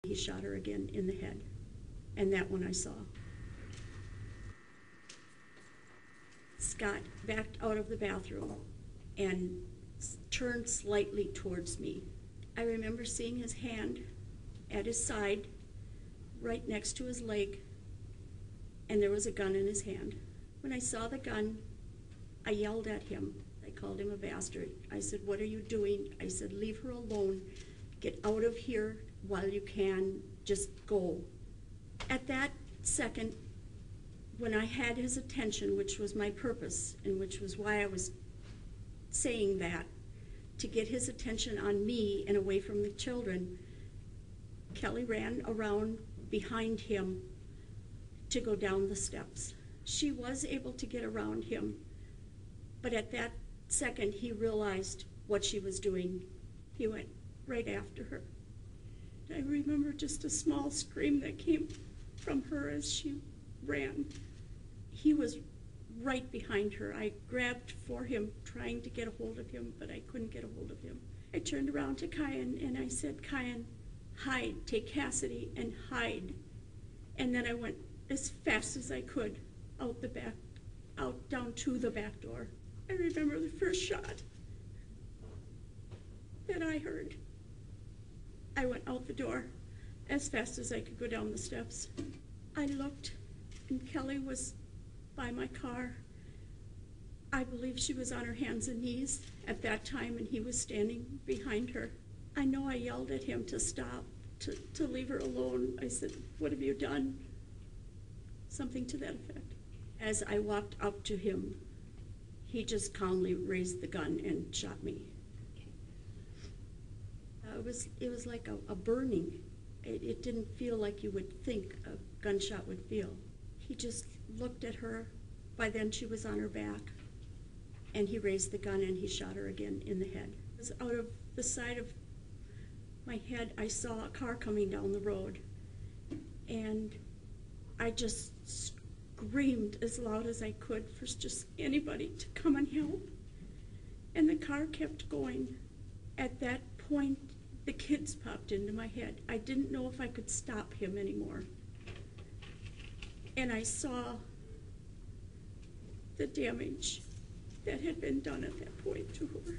He shot her again in the head, and that one I saw. Scott backed out of the bathroom and turned slightly towards me. I remember seeing his hand at his side, right next to his leg, and there was a gun in his hand. When I saw the gun, I yelled at him. I called him a bastard. I said, "What are you doing?" I said, "Leave her alone. Get out of here while you can. Just go." At that second, when I had his attention, which was my purpose, and which was why I was saying that, to get his attention on me and away from the children, Kelly ran around behind him to go down the steps. She was able to get around him, but at that second he realized what she was doing. He went right after her. I remember just a small scream that came from her as she ran. He was right behind her. I grabbed for him, trying to get a hold of him, but I couldn't get a hold of him. I turned around to Kyan and I said, "Kyan, hide. Take Cassidy and hide." And then I went as fast as I could out down to the back door. I remember the first shot that I heard. I went out the door as fast as I could go down the steps. I looked, and Kelly was by my car. I believe she was on her hands and knees at that time, and he was standing behind her. I know I yelled at him to stop, to leave her alone. I said, "What have you done?" Something to that effect. As I walked up to him, he just calmly raised the gun and shot me. It was like a burning. It didn't feel like you would think a gunshot would feel. He just looked at her. By then she was on her back, and he raised the gun and he shot her again in the head. It was out of the side of my head, I saw a car coming down the road, and I just screamed as loud as I could for just anybody to come and help. And the car kept going. At that point, the kids popped into my head. I didn't know if I could stop him anymore. And I saw the damage that had been done at that point to her.